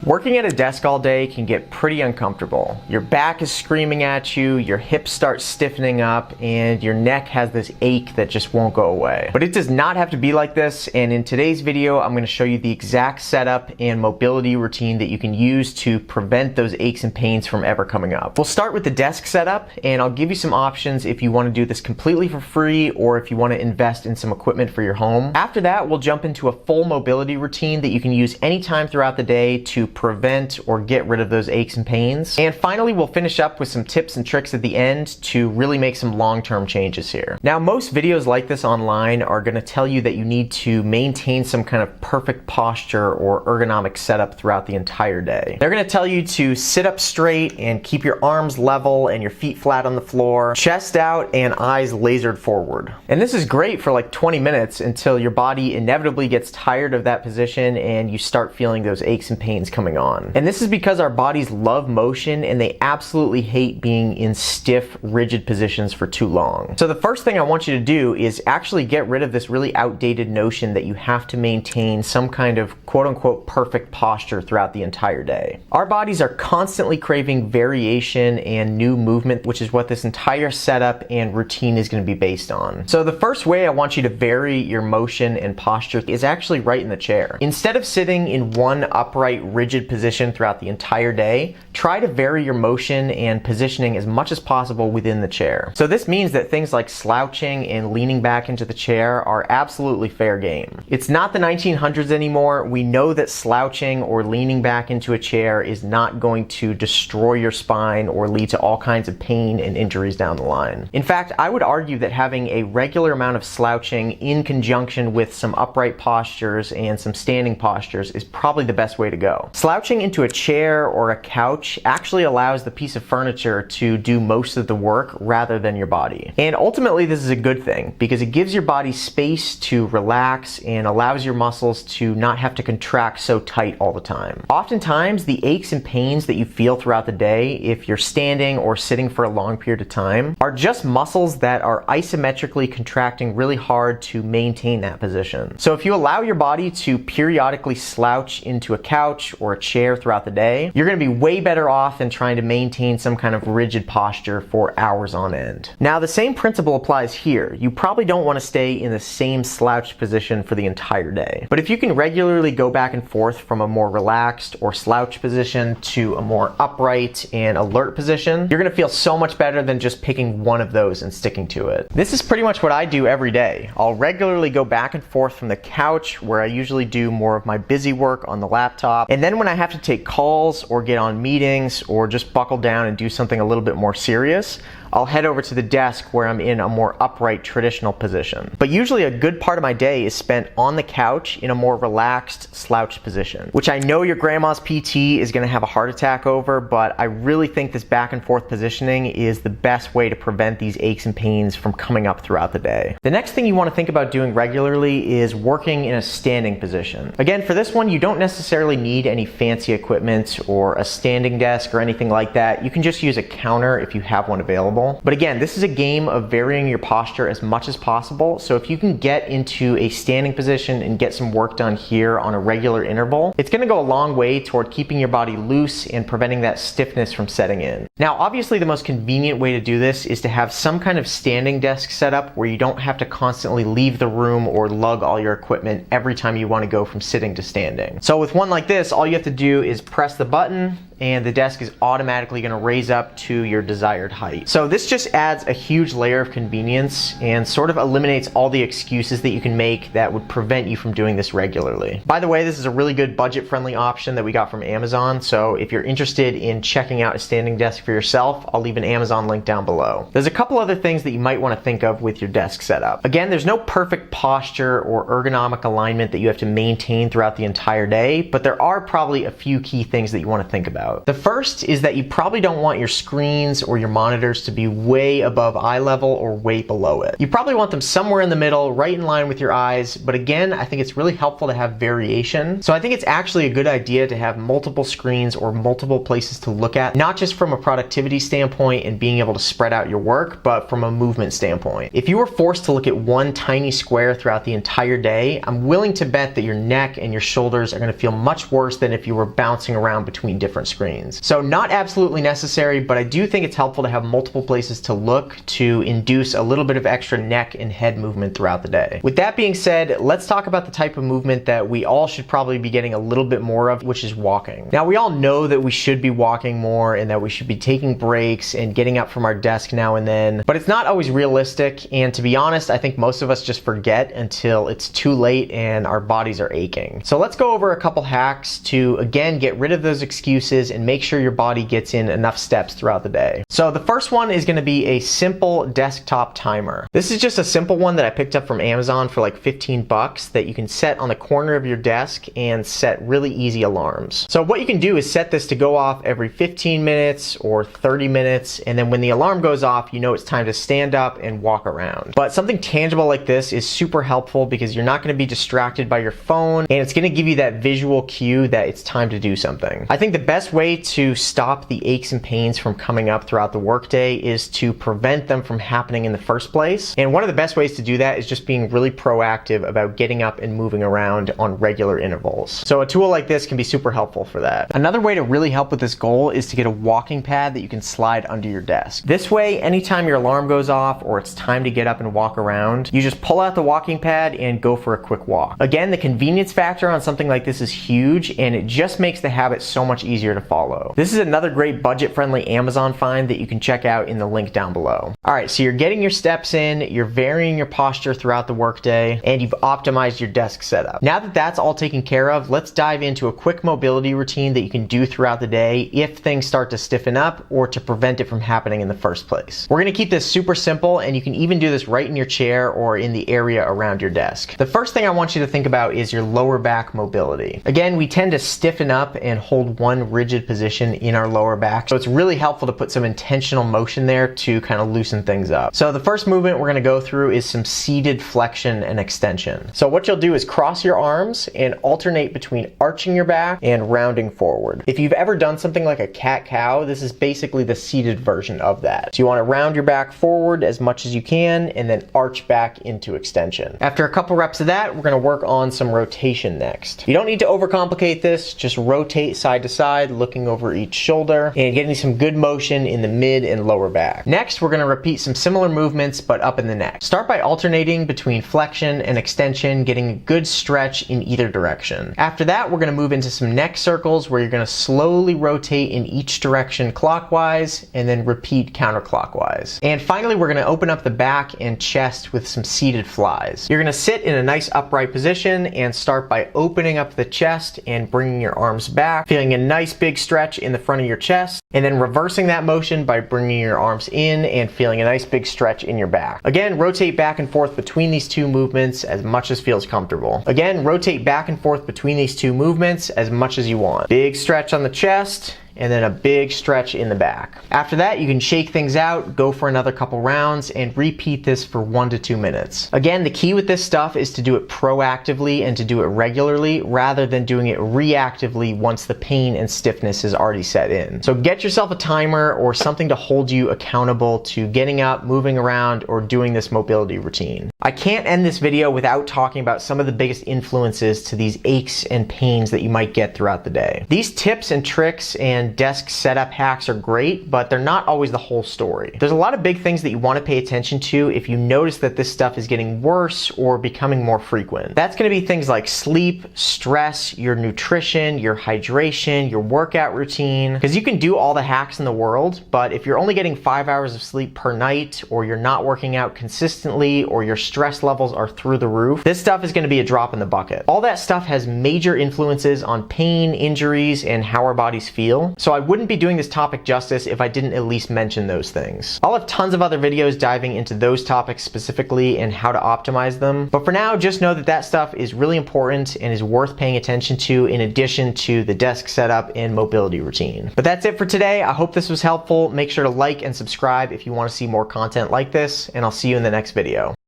Working at a desk all day can get pretty uncomfortable. Your back is screaming at you, your hips start stiffening up, and your neck has this ache that just won't go away. But it does not have to be like this, and in today's video, I'm going to show you the exact setup and mobility routine that you can use to prevent those aches and pains from ever coming up. We'll start with the desk setup, and I'll give you some options if you want to do this completely for free or if you want to invest in some equipment for your home. After that, we'll jump into a full mobility routine that you can use anytime throughout the day to prevent or get rid of those aches and pains. And finally, we'll finish up with some tips and tricks at the end to really make some long-term changes here. Now, most videos like this online are going to tell you that you need to maintain some kind of perfect posture or ergonomic setup throughout the entire day. They're going to tell you to sit up straight and keep your arms level and your feet flat on the floor, chest out and eyes lasered forward. And this is great for like 20 minutes until your body inevitably gets tired of that position and you start feeling those aches and pains coming on. And this is because our bodies love motion and they absolutely hate being in stiff, rigid positions for too long. So the first thing I want you to do is actually get rid of this really outdated notion that you have to maintain some kind of quote-unquote perfect posture throughout the entire day. Our bodies are constantly craving variation and new movement, which is what this entire setup and routine is going to be based on. So the first way I want you to vary your motion and posture is actually right in the chair. Instead of sitting in one upright, rigid position throughout the entire day, try to vary your motion and positioning as much as possible within the chair. So this means that things like slouching and leaning back into the chair are absolutely fair game. It's not the 1900s anymore. We know that slouching or leaning back into a chair is not going to destroy your spine or lead to all kinds of pain and injuries down the line. In fact, I would argue that having a regular amount of slouching in conjunction with some upright postures and some standing postures is probably the best way to go. Slouching into a chair or a couch actually allows the piece of furniture to do most of the work rather than your body. And ultimately, this is a good thing because it gives your body space to relax and allows your muscles to not have to contract so tight all the time. Oftentimes, the aches and pains that you feel throughout the day, if you're standing or sitting for a long period of time, are just muscles that are isometrically contracting really hard to maintain that position. So if you allow your body to periodically slouch into a couch or a chair throughout the day, you're going to be way better off than trying to maintain some kind of rigid posture for hours on end. Now, the same principle applies here. You probably don't want to stay in the same slouched position for the entire day. But if you can regularly go back and forth from a more relaxed or slouched position to a more upright and alert position, you're going to feel so much better than just picking one of those and sticking to it. This is pretty much what I do every day. I'll regularly go back and forth from the couch, where I usually do more of my busy work on the laptop, and then when I have to take calls or get on meetings or just buckle down and do something a little bit more serious, I'll head over to the desk where I'm in a more upright, traditional position. But usually a good part of my day is spent on the couch in a more relaxed, slouched position, which I know your grandma's PT is going to have a heart attack over, but I really think this back and forth positioning is the best way to prevent these aches and pains from coming up throughout the day. The next thing you want to think about doing regularly is working in a standing position. Again, for this one, you don't necessarily need any fancy equipment or a standing desk or anything like that. You can just use a counter if you have one available. But again, this is a game of varying your posture as much as possible. So if you can get into a standing position and get some work done here on a regular interval, it's going to go a long way toward keeping your body loose and preventing that stiffness from setting in. Now, obviously, the most convenient way to do this is to have some kind of standing desk setup where you don't have to constantly leave the room or lug all your equipment every time you want to go from sitting to standing. So with one like this, all you have to do is press the button and the desk is automatically going to raise up to your desired height. So this just adds a huge layer of convenience and sort of eliminates all the excuses that you can make that would prevent you from doing this regularly. By the way, this is a really good budget-friendly option that we got from Amazon, so if you're interested in checking out a standing desk for yourself, I'll leave an Amazon link down below. There's a couple other things that you might want to think of with your desk setup. Again, there's no perfect posture or ergonomic alignment that you have to maintain throughout the entire day, but there are probably a few key things that you want to think about. out. The first is that you probably don't want your screens or your monitors to be way above eye level or way below it. You probably want them somewhere in the middle, right in line with your eyes, but again, I think it's really helpful to have variation. So I think it's actually a good idea to have multiple screens or multiple places to look at, not just from a productivity standpoint and being able to spread out your work, but from a movement standpoint. If you were forced to look at one tiny square throughout the entire day, I'm willing to bet that your neck and your shoulders are going to feel much worse than if you were bouncing around between different screens. So not absolutely necessary, but I do think it's helpful to have multiple places to look to induce a little bit of extra neck and head movement throughout the day. With that being said, let's talk about the type of movement that we all should probably be getting a little bit more of, which is walking. Now, we all know that we should be walking more and that we should be taking breaks and getting up from our desk now and then, but it's not always realistic, and to be honest, I think most of us just forget until it's too late and our bodies are aching. So let's go over a couple hacks to, again, get rid of those excuses and make sure your body gets in enough steps throughout the day. So the first one is going to be a simple desktop timer. This is just a simple one that I picked up from Amazon for like 15 bucks that you can set on the corner of your desk and set really easy alarms. So what you can do is set this to go off every 15 minutes or 30 minutes, and then when the alarm goes off, you know it's time to stand up and walk around. But something tangible like this is super helpful because you're not going to be distracted by your phone, and it's going to give you that visual cue that it's time to do something. I think the best way to stop the aches and pains from coming up throughout the workday is to prevent them from happening in the first place. And one of the best ways to do that is just being really proactive about getting up and moving around on regular intervals. So a tool like this can be super helpful for that. Another way to really help with this goal is to get a walking pad that you can slide under your desk. This way, anytime your alarm goes off or it's time to get up and walk around, you just pull out the walking pad and go for a quick walk. Again, the convenience factor on something like this is huge, and it just makes the habit so much easier to follow. This is another great budget-friendly Amazon find that you can check out in the link down below. All right, so you're getting your steps in, you're varying your posture throughout the workday, and you've optimized your desk setup. Now that that's all taken care of, let's dive into a quick mobility routine that you can do throughout the day if things start to stiffen up or to prevent it from happening in the first place. We're gonna keep this super simple, and you can even do this right in your chair or in the area around your desk. The first thing I want you to think about is your lower back mobility. Again, we tend to stiffen up and hold one rigid position in our lower back, so it's really helpful to put some intentional motion there to kind of loosen things up. So the first movement we're gonna go through is some seated flexion and extension. So what you'll do is cross your arms and alternate between arching your back and rounding forward. If you've ever done something like a cat-cow, this is basically the seated version of that. So you wanna round your back forward as much as you can and then arch back into extension. After a couple reps of that, we're gonna work on some rotation next. You don't need to overcomplicate this, just rotate side to side, looking over each shoulder and getting some good motion in the mid and lower back. Next, we're gonna repeat some similar movements but up in the neck. Start by alternating between flexion and extension, getting a good stretch in either direction. After that, we're gonna move into some neck circles where you're gonna slowly rotate in each direction clockwise and then repeat counterclockwise. And finally, we're gonna open up the back and chest with some seated flies. You're gonna sit in a nice upright position and start by opening up the chest and bringing your arms back, feeling a nice big stretch in the front of your chest, and then reversing that motion by bringing your arms in and feeling a nice big stretch in your back. Again, rotate back and forth between these two movements as much as feels comfortable. Again, rotate back and forth between these two movements as much as you want. Big stretch on the chest, and then a big stretch in the back. After that, you can shake things out, go for another couple rounds, and repeat this for 1 to 2 minutes. Again, the key with this stuff is to do it proactively and to do it regularly rather than doing it reactively once the pain and stiffness is already set in. So get yourself a timer or something to hold you accountable to getting up, moving around, or doing this mobility routine. I can't end this video without talking about some of the biggest influences to these aches and pains that you might get throughout the day. These tips and tricks and desk setup hacks are great, but they're not always the whole story. There's a lot of big things that you want to pay attention to if you notice that this stuff is getting worse or becoming more frequent. That's going to be things like sleep, stress, your nutrition, your hydration, your workout routine, because you can do all all the hacks in the world, but if you're only getting 5 hours of sleep per night, or you're not working out consistently, or your stress levels are through the roof, this stuff is going to be a drop in the bucket. All that stuff has major influences on pain, injuries, and how our bodies feel. So I wouldn't be doing this topic justice if I didn't at least mention those things. I'll have tons of other videos diving into those topics specifically and how to optimize them. But for now, just know that that stuff is really important and is worth paying attention to in addition to the desk setup and mobility routine. But that's it for today. I hope this was helpful. Make sure to like and subscribe if you want to see more content like this, and I'll see you in the next video.